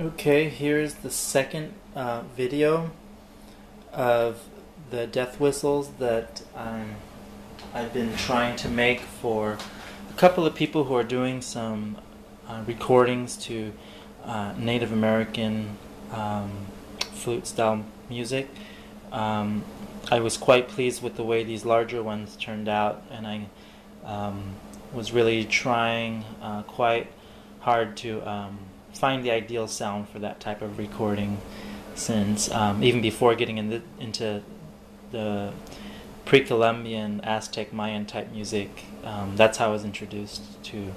Okay, here's the second video of the death whistles that I've been trying to make for a couple of people who are doing some recordings to Native American flute style music. I was quite pleased with the way these larger ones turned out, and I was really trying quite hard to find the ideal sound for that type of recording, since even before getting into the pre-Columbian Aztec Mayan type music, that's how I was introduced to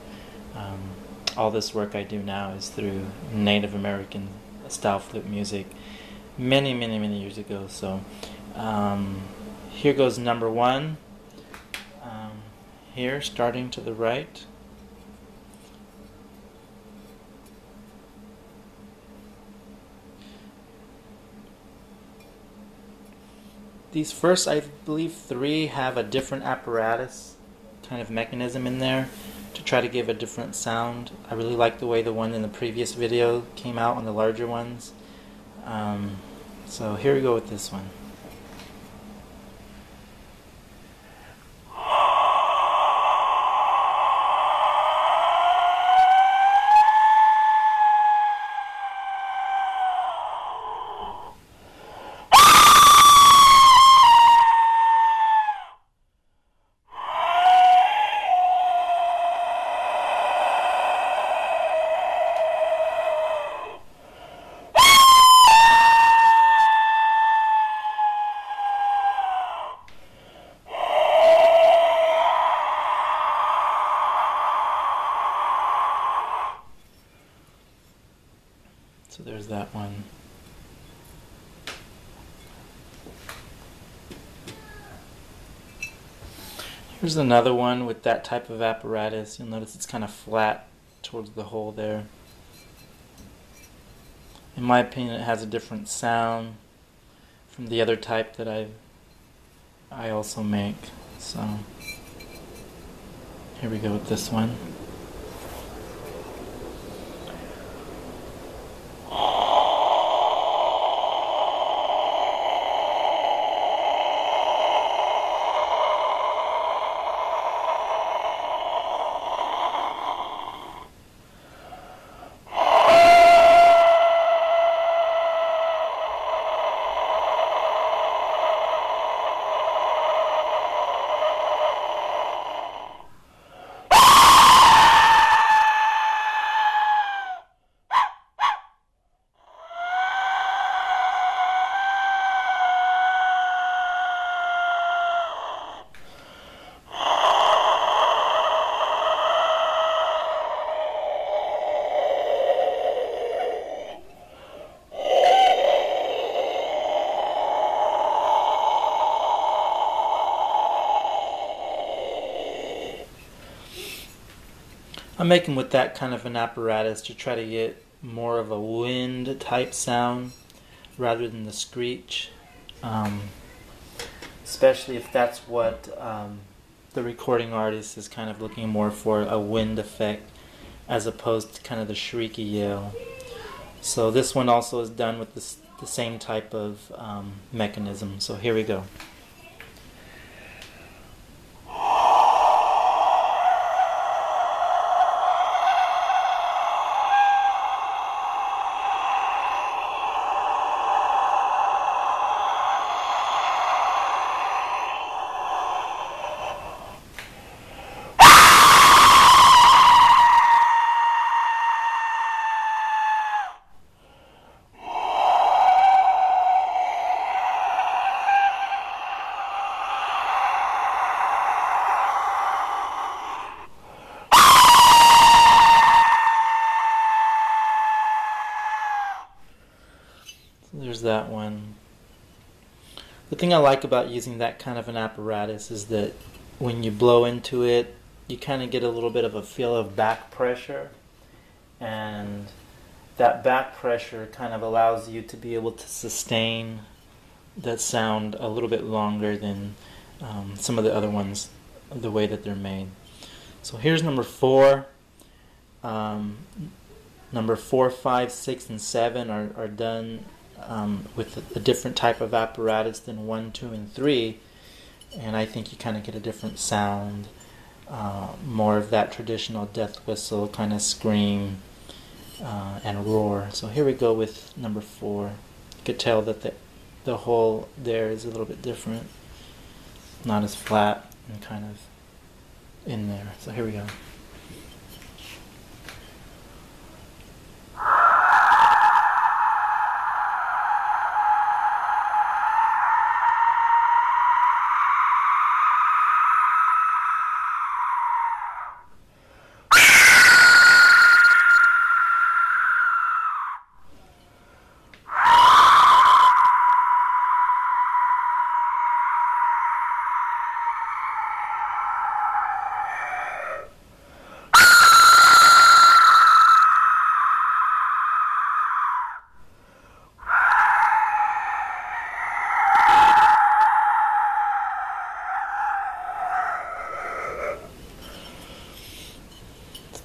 all this work I do now is through Native American style flute music many years ago. So here goes number one, here starting to the right. These first, I believe, three have a different apparatus kind of mechanism in there to try to give a different sound. I really like the way the one in the previous video came out on the larger ones. So here we go with this one. So there's that one. Here's another one with that type of apparatus. You'll notice it's kind of flat towards the hole there. In my opinion, it has a different sound from the other type that I also make. So here we go with this one. I'm making with that kind of an apparatus to try to get more of a wind type sound rather than the screech, especially if that's what the recording artist is kind of looking more for, a wind effect as opposed to kind of the shrieky yell. So this one also is done with the same type of mechanism. So here we go. There's that one. The thing I like about using that kind of an apparatus is that when you blow into it, you kind of get a little bit of a feel of back pressure, and that back pressure kind of allows you to be able to sustain that sound a little bit longer than some of the other ones, the way that they're made. So here's number 4. Number 4, 5, 6, and 7 are done with a different type of apparatus than 1, 2, and 3, and I think you kind of get a different sound, more of that traditional death whistle kind of scream and roar. So here we go with number 4. You could tell that the hole there is a little bit different, not as flat and kind of in there. So here we go.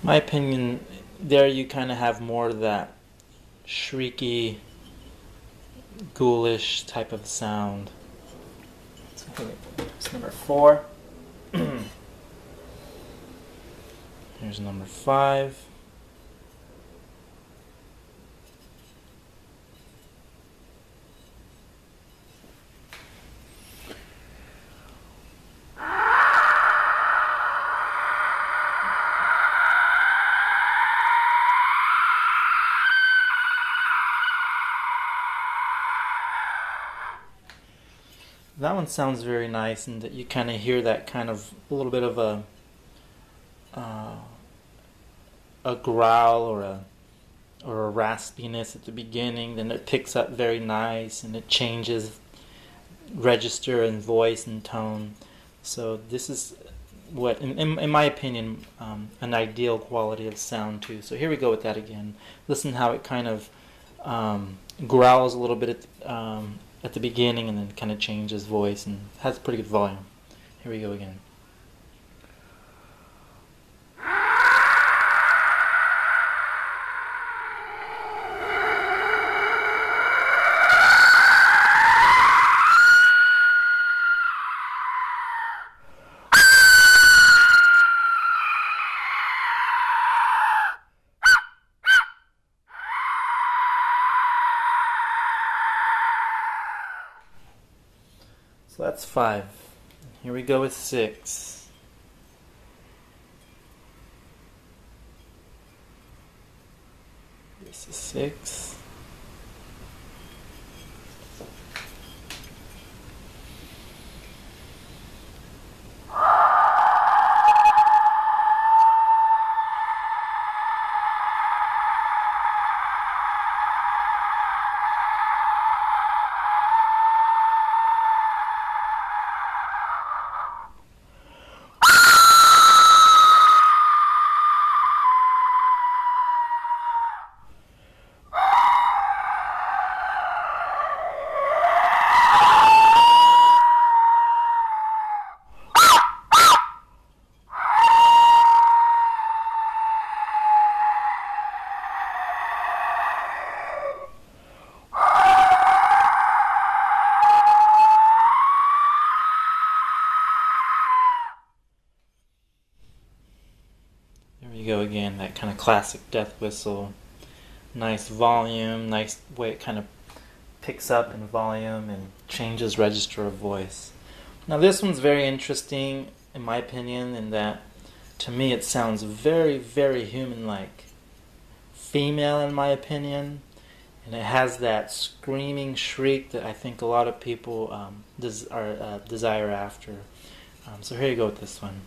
My opinion, there you kind of have more of that shrieky, ghoulish type of sound. So here's number 4. Here's number 5. That one sounds very nice, and that you kind of hear that kind of a little bit of a growl or a raspiness at the beginning. Then it picks up very nice, and it changes register and voice and tone. So this is what, in my opinion, an ideal quality of sound too. So here we go with that again. Listen how it kind of growls a little bit at the beginning, and then kind of changes voice and has pretty good volume. Here we go again. So that's 5. Here we go with 6. This is 6. There we go again, that kind of classic death whistle. Nice volume, nice way it kind of picks up in volume and changes register of voice. Now this one's very interesting in my opinion, in that to me it sounds very, very human-like. Female in my opinion, and it has that screaming shriek that I think a lot of people desire after. So here you go with this one.